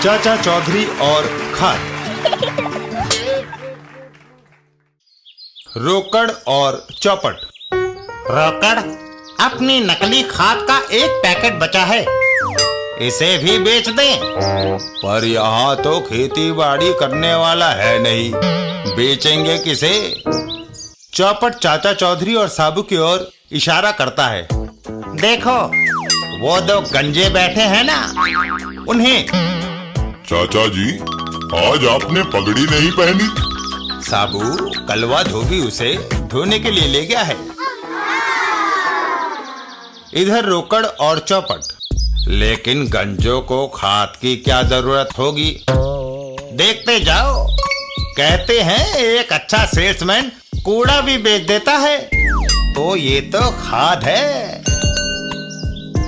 चाचा चौधरी और खाद। रोकड़ और चौपट। रोकड़, अपनी नकली खाद का एक पैकेट बचा है, इसे भी बेच दें। पर यहाँ तो खेती बाड़ी करने वाला है नहीं, बेचेंगे किसे? चौपट चाचा चौधरी और साबू की ओर इशारा करता है। देखो, वो दो गंजे बैठे हैं ना, उन्हें। चाचा जी, आज आपने पगड़ी नहीं पहनी। साबू कलवा धोबी उसे धोने के लिए ले गया है। इधर रोकड़ और चौपट। लेकिन गंजों को खाद की क्या जरूरत होगी? देखते जाओ, कहते हैं एक अच्छा सेल्समैन कूड़ा भी बेच देता है, तो ये तो खाद है।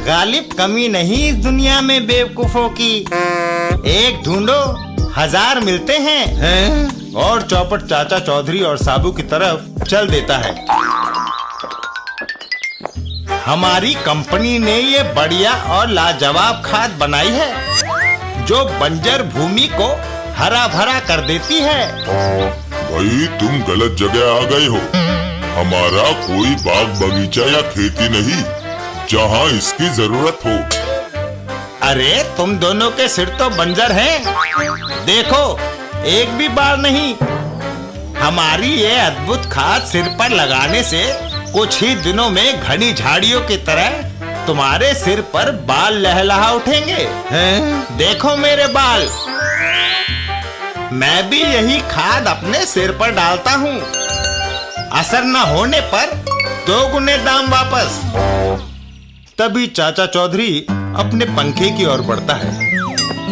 गालिब कमी नहीं इस दुनिया में बेवकूफों की, एक ढूंढो हजार मिलते हैं। और चौपट चाचा चौधरी और साबू की तरफ चल देता है। हमारी कंपनी ने ये बढ़िया और लाजवाब खाद बनाई है, जो बंजर भूमि को हरा भरा कर देती है। भाई, तुम गलत जगह आ गए हो। हमारा कोई बाग बगीचा या खेती नहीं जहाँ इसकी जरूरत हो। अरे तुम दोनों के सिर तो बंजर हैं। देखो, एक भी बाल नहीं। हमारी ये अद्भुत खाद सिर पर लगाने से कुछ ही दिनों में घनी झाड़ियों की तरह तुम्हारे सिर पर बाल लहलहा उठेंगे। देखो मेरे बाल, मैं भी यही खाद अपने सिर पर डालता हूँ। असर न होने पर 2 गुने दाम वापस। तभी चाचा चौधरी अपने पंखे की ओर बढ़ता है।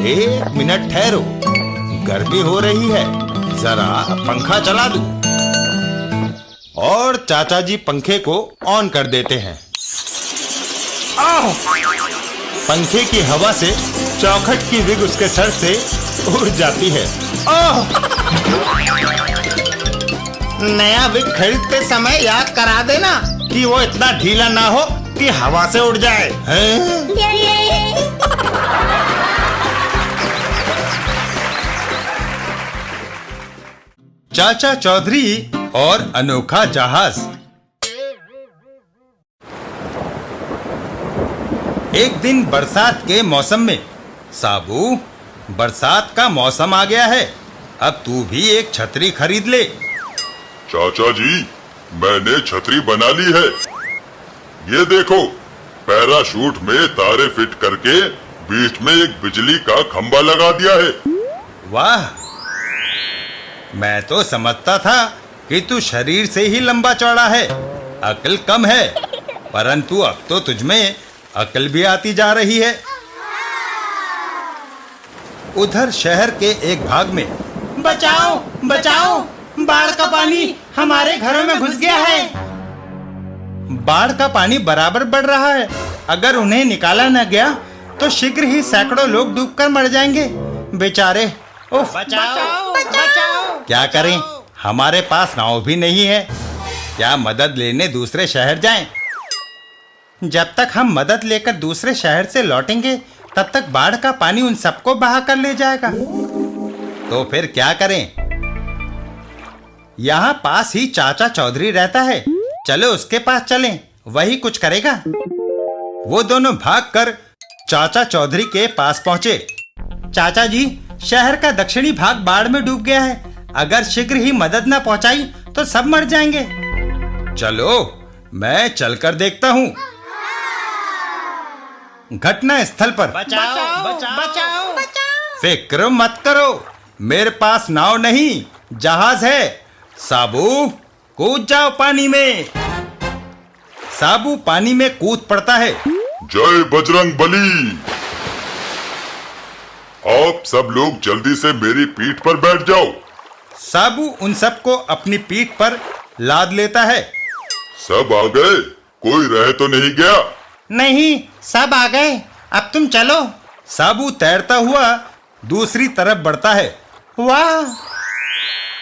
1 मिनट ठहरो, गर्मी हो रही है, जरा पंखा चला दूं। और चाचा जी पंखे को ऑन कर देते हैं। पंखे की हवा से चौखट की विग उसके सर से उड़ जाती है। नया विग खरीदते समय याद करा देना कि वो इतना ढीला ना हो कि हवा से उड़ जाए। चाचा चौधरी और अनोखा जहाज। एक दिन बरसात के मौसम में। साबू, बरसात का मौसम आ गया है, अब तू भी एक छतरी खरीद ले। चाचा जी, मैंने छतरी बना ली है। ये देखो, पैराशूट में तारे फिट करके बीच में एक बिजली का खंभा लगा दिया है। वाह, मैं तो समझता था कि तू शरीर से ही लंबा चौड़ा है, अक्ल कम है, परंतु अब तो तुझमें अक्ल भी आती जा रही है। उधर शहर के एक भाग में, बचाओ बचाओ, बाढ़ का पानी हमारे घरों में घुस गया है। बाढ़ का पानी बराबर बढ़ रहा है। अगर उन्हें निकाला न गया तो शीघ्र ही सैकड़ों लोग डूबकर मर जाएंगे, बेचारे। उफ, बचाओ बचाओ। क्या करें, हमारे पास नाव भी नहीं है। क्या मदद लेने दूसरे शहर जाएं? जब तक हम मदद लेकर दूसरे शहर से लौटेंगे, तब तक बाढ़ का पानी उन सबको बहा कर ले जाएगा। तो फिर क्या करें? यहाँ पास ही चाचा चौधरी रहता है, चलो उसके पास चलें, वही कुछ करेगा। वो दोनों भागकर चाचा चौधरी के पास पहुंचे। चाचा जी, शहर का दक्षिणी भाग बाढ़ में डूब गया है, अगर शीघ्र ही मदद न पहुंचाई तो सब मर जाएंगे। चलो, मैं चलकर देखता हूँ। घटना स्थल पर। बचाओ बचाओ बचाओ। फिक्र मत करो, मेरे पास नाव नहीं, जहाज है। साबू, कूद जाओ पानी में। साबू पानी में कूद पड़ता है। जय बजरंग बली। आप सब लोग जल्दी से मेरी पीठ पर बैठ जाओ। साबू उन सबको अपनी पीठ पर लाद लेता है। सब आ गए? कोई रह तो नहीं गया? नहीं, सब आ गए, अब तुम चलो। साबू तैरता हुआ दूसरी तरफ बढ़ता है। वाह,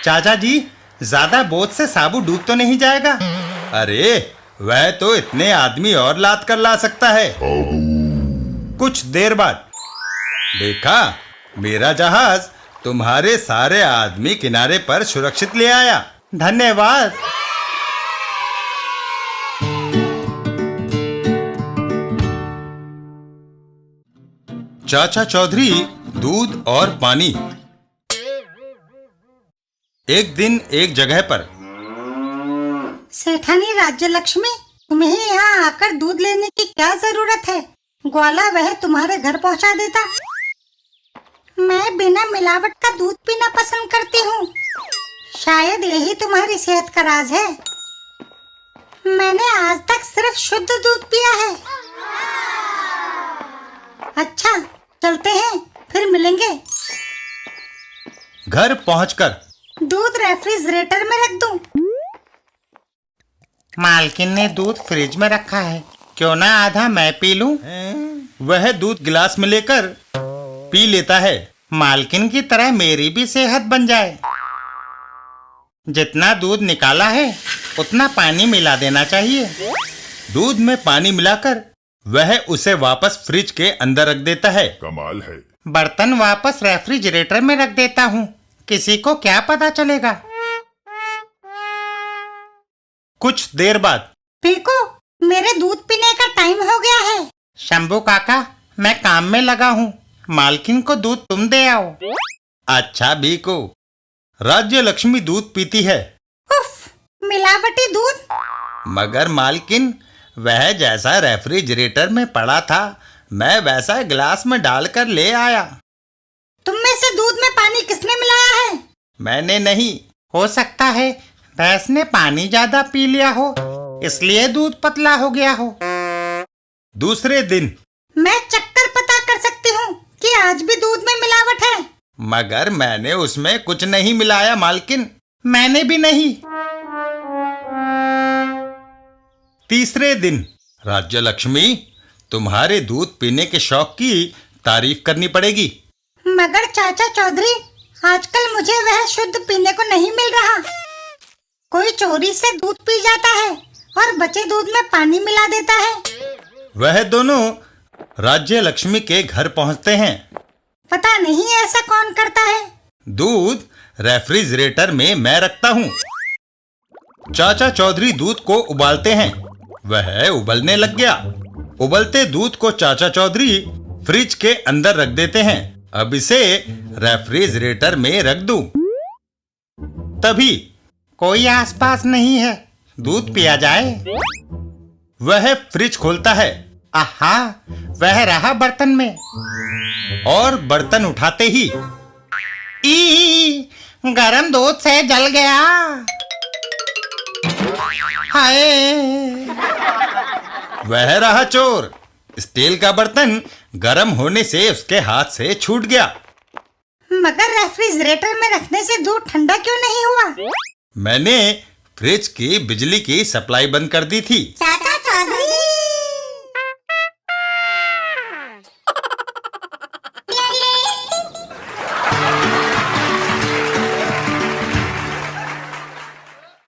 चाचा जी, ज्यादा बोझ से साबू डूब तो नहीं जाएगा? अरे, वह तो इतने आदमी और लाद कर ला सकता है। कुछ देर बाद देखा, मेरा जहाज तुम्हारे सारे आदमी किनारे पर सुरक्षित ले आया। धन्यवाद। चाचा चौधरी दूध और पानी। एक दिन एक जगह पर। सेठानी राज्य लक्ष्मी, तुम्हें यहाँ आकर दूध लेने की क्या जरूरत है? ग्वाला वह तुम्हारे घर पहुँचा देता। मैं बिना मिलावट का दूध पीना पसंद करती हूँ। शायद यही तुम्हारी सेहत का राज है। मैंने आज तक सिर्फ शुद्ध दूध पिया है। अच्छा, चलते हैं, फिर मिलेंगे। घर पहुंचकर दूध रेफ्रिजरेटर में रख दूं? मालकिन ने दूध फ्रिज में रखा है, क्यों ना आधा मैं पी लूं? वह दूध गिलास में लेकर पी लेता है। मालकिन की तरह मेरी भी सेहत बन जाए। जितना दूध निकाला है उतना पानी मिला देना चाहिए। दूध में पानी मिलाकर वह उसे वापस फ्रिज के अंदर रख देता है। कमाल है। बर्तन वापस रेफ्रिजरेटर में रख देता हूँ, किसी को क्या पता चलेगा। कुछ देर बाद। पीकू, मेरे दूध पीने का टाइम हो गया है। शंभू काका, मैं काम में लगा हूँ, मालकिन को दूध तुम दे आओ। अच्छा बीकू। राज्य लक्ष्मी दूध पीती है। उफ, मिलावटी दूध। मगर मालकिन, वह जैसा रेफ्रिजरेटर में पड़ा था मैं वैसा गिलास में डालकर ले आया। तुम में से दूध में पानी किसने मिलाया है? मैंने नहीं। हो सकता है भैंस ने पानी ज्यादा पी लिया हो, इसलिए दूध पतला हो गया हो। दूसरे दिन। मैं चक्कर पता कर सकती हूँ कि आज भी दूध में मिलावट है। मगर मैंने उसमें कुछ नहीं मिलाया मालकिन। मैंने भी नहीं। तीसरे दिन। राज्य लक्ष्मी, तुम्हारे दूध पीने के शौक की तारीफ करनी पड़ेगी। मगर चाचा चौधरी, आजकल मुझे वह शुद्ध पीने को नहीं मिल रहा। कोई चोरी से दूध पी जाता है और बचे दूध में पानी मिला देता है। वह दोनों राज्य लक्ष्मी के घर पहुंचते हैं। पता नहीं ऐसा कौन करता है। दूध रेफ्रिजरेटर में मैं रखता हूँ। चाचा चौधरी दूध को उबालते हैं। वह उबलने लग गया। उबलते दूध को चाचा चौधरी फ्रिज के अंदर रख देते हैं। अब इसे रेफ्रिजरेटर में रख दूं। तभी कोई आसपास नहीं है, दूध पिया जाए। वह फ्रिज खोलता है। आहा, वह रहा बर्तन में। और बर्तन उठाते ही गरम दूध से जल गया। हाय, वह रहा चोर। स्टील का बर्तन गर्म होने से उसके हाथ से छूट गया। मगर रेफ्रिजरेटर में रखने से दूध ठंडा क्यों नहीं हुआ? मैंने फ्रिज की बिजली की सप्लाई बंद कर दी थी।